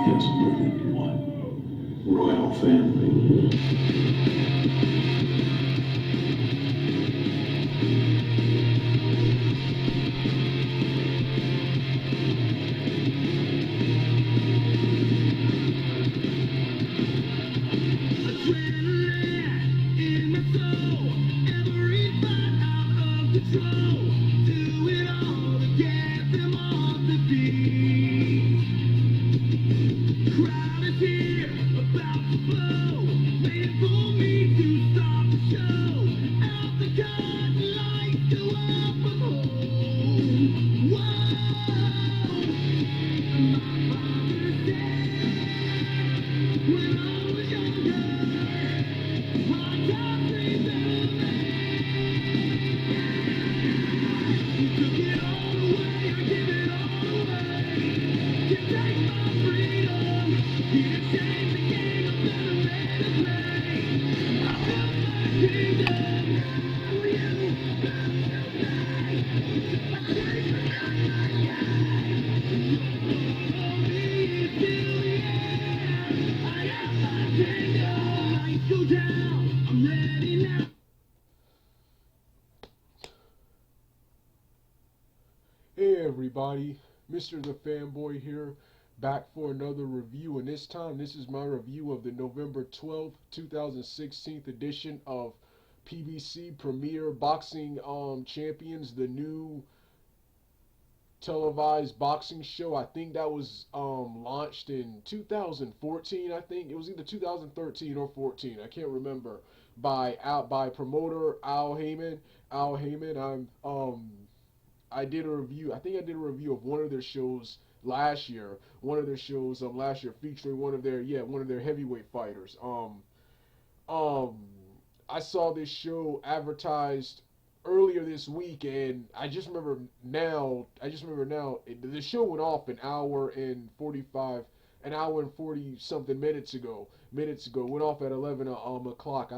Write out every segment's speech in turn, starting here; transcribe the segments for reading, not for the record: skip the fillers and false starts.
Yes, brilliant one. Royal family. Hey everybody, MrThefanboy here, back for another review, and this time this is my review of the November 12th, 2016 edition of PBC Premier Boxing Champions, the new televised boxing show. I think that was launched in 2014. I think it was either 2013 or 14. I can't remember. By promoter Al Heyman. I did a review. I think I did a review of one of their shows last year. One of their shows last year featuring one of their heavyweight fighters. Um I saw this show advertised earlier this week, and the show went off an hour and 40 something minutes ago, went off at 11 o'clock.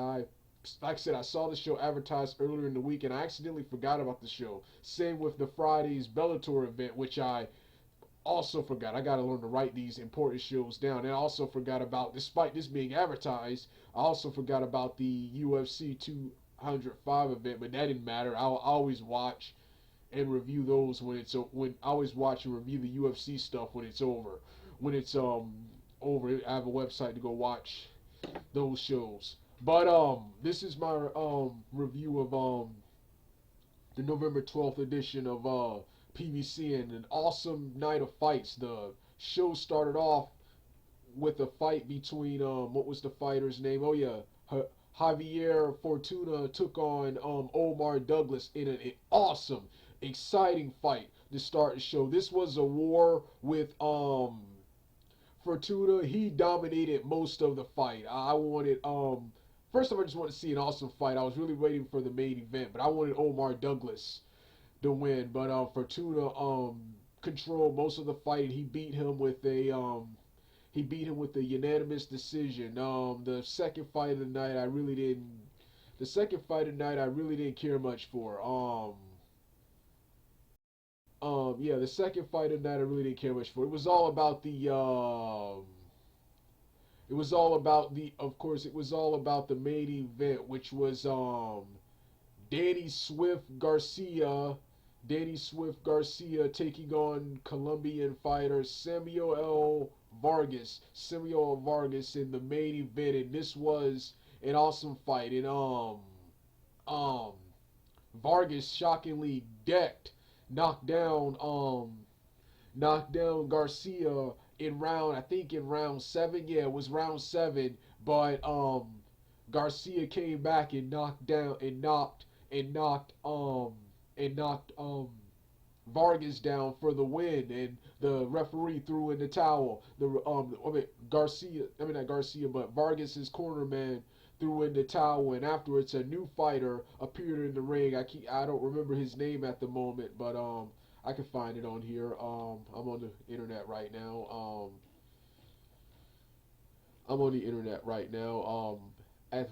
Like I said, I saw the show advertised earlier in the week, and I accidentally forgot about the show. Same with the Friday's Bellator event, which I also forgot. I got to learn to write these important shows down. And I also forgot about, despite this being advertised, I also forgot about the UFC 205 event, but that didn't matter. I'll always watch and review those when I always watch and review the UFC stuff when it's over. When it's over, I have a website to go watch those shows. But this is my review of the November 12th edition of PBC, and an awesome night of fights. The show started off with a fight between what was the fighter's name? Oh yeah, Javier Fortuna took on Omar Douglas in an awesome, exciting fight to start the show. This was a war with Fortuna. He dominated most of the fight. I wanted first of all, I just wanted to see an awesome fight. I was really waiting for the main event, but I wanted Omar Douglas to win. But Fortuna controlled most of the fight. He beat him with a unanimous decision. The second fight of the night, I really didn't. The second fight of the night, I really didn't care much for. Yeah, the second fight of the night, I really didn't care much for. It was all about the. It was all about the. Of course, it was all about the main event, which was Danny Swift Garcia. Danny Swift Garcia taking on Colombian fighter Samuel Vargas in the main event, and this was an awesome fight. And um Vargas shockingly knocked down Garcia in round 7. Yeah, it was round 7, but Garcia came back and knocked Vargas down for the win, and the referee threw in the towel. Not Garcia, but Vargas's cornerman threw in the towel, and afterwards a new fighter appeared in the ring. I don't remember his name at the moment, but I can find it on here. I'm on the internet right now. I'm on the internet right now.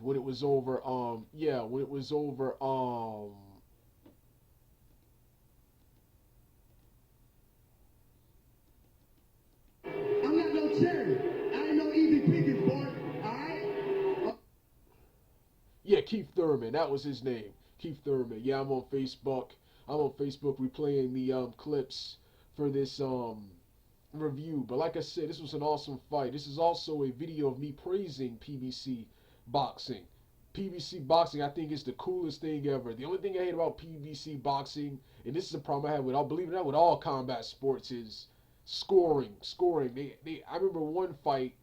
When it was over, when it was over, I'm not no cherry. Keith Thurman, that was his name. Keith Thurman. Yeah, I'm on Facebook. I'm on Facebook replaying the clips for this review. But like I said, this was an awesome fight. This is also a video of me praising PBC boxing. PBC boxing, I think, is the coolest thing ever. The only thing I hate about PBC boxing, and this is a problem I have with all, believe it or not, with all combat sports, is scoring. I remember one fight.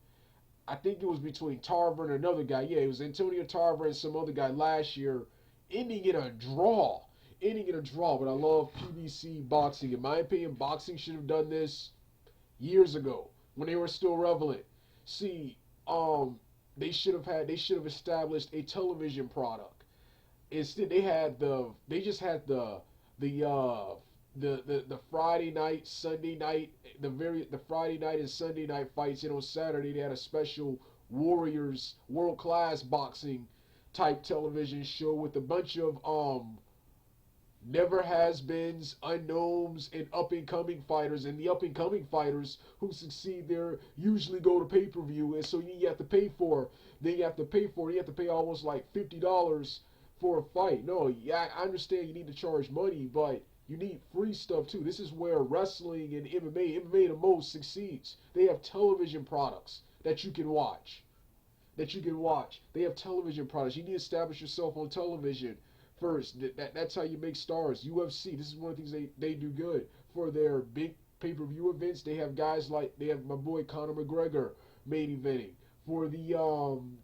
I think it was between Tarver and another guy. Yeah, it was Antonio Tarver and some other guy last year, ending in a draw. But I love PBC boxing. In my opinion, boxing should have done this years ago when they were still relevant. See, they should have established a television product. Instead, they just had the Friday night, Sunday night, the Friday night and Sunday night fights. And on Saturday they had a special Warriors world class boxing type television show with a bunch of never has beens, unknowns, and up and coming fighters. And the up and coming fighters who succeed there usually go to pay per view, and so you have to pay for. Then you have to pay for. You have to pay almost like $50 for a fight. No, yeah, I understand you need to charge money, but you need free stuff too. This is where wrestling and MMA the most succeeds. They have television products that you can watch. They have television products. You need to establish yourself on television first. That's how you make stars. UFC, this is one of the things they do good. For their big pay-per-view events, they have guys like, they have my boy Conor McGregor main eventing. For the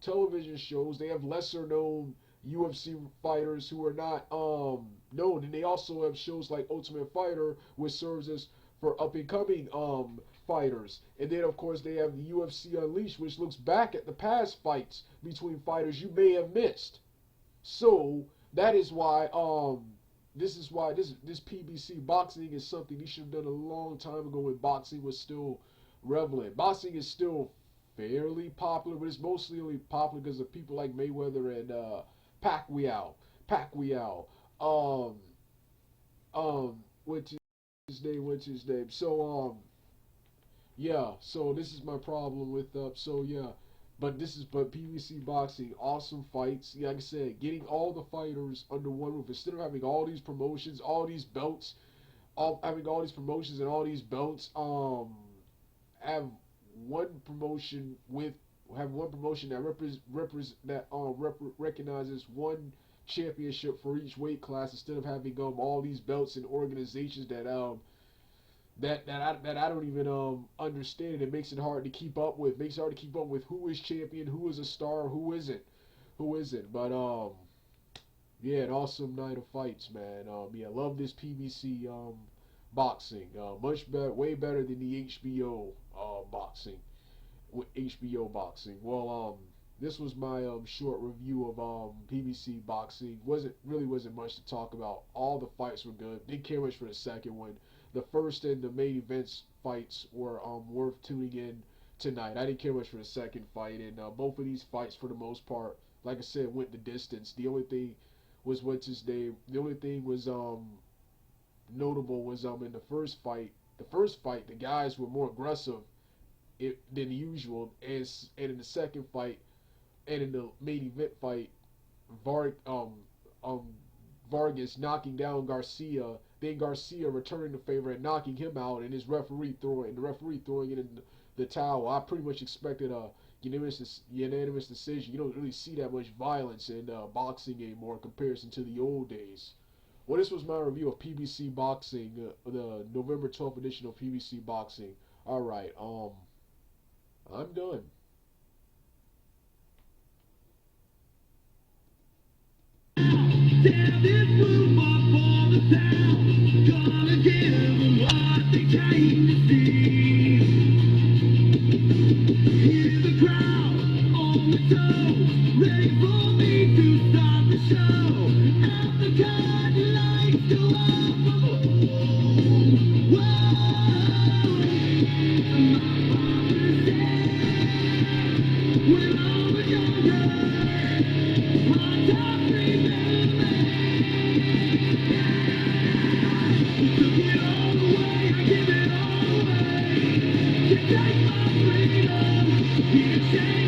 television shows, they have lesser known UFC fighters who are not known, and they also have shows like Ultimate Fighter, which serves as for up and coming fighters. And then of course they have the UFC Unleashed, which looks back at the past fights between fighters you may have missed. So that is why this PBC boxing is something you should have done a long time ago when boxing was still relevant. Boxing is still fairly popular, but it's mostly only popular because of people like Mayweather and Pacquiao. What's his name? So yeah. So this is my problem with so yeah. But PBC boxing, awesome fights. Yeah, like I said, getting all the fighters under one roof instead of having all these promotions, all these belts, having all these promotions and all these belts. Have one promotion that recognizes one championship for each weight class instead of having all these belts and organizations that I don't even understand. It makes it hard to keep up with. Makes it hard to keep up with who is champion, who is a star, who isn't. But yeah, an awesome night of fights, man. Yeah, love this PBC boxing. Much better, way better than the HBO boxing. With HBO boxing. Well, this was my short review of PBC boxing. Wasn't much to talk about. All the fights were good. Didn't care much for the second one. The first and the main events fights were worth tuning in tonight. I didn't care much for the second fight, and both of these fights, for the most part, like I said, went the distance. The only thing was The only thing was notable was in the first fight. The guys were more aggressive than usual, and in the second fight and in the main event fight, Vargas knocking down Garcia, then Garcia returning the favor and knocking him out, and the referee throwing it in the towel. I pretty much expected a unanimous decision. You don't really see that much violence in boxing anymore in comparison to the old days. Well, this was my review of PBC boxing, the November 12th edition of PBC boxing. All right, I'm done. Damn this football for the town. Gonna give them what they came to see. Hear the crowd on the toe, ready for me to start the show. Out the curtain lights go up from home. Whoa, my father said, when I was younger, my top three men. Took it all away, I give it all away. To take my freedom, you change.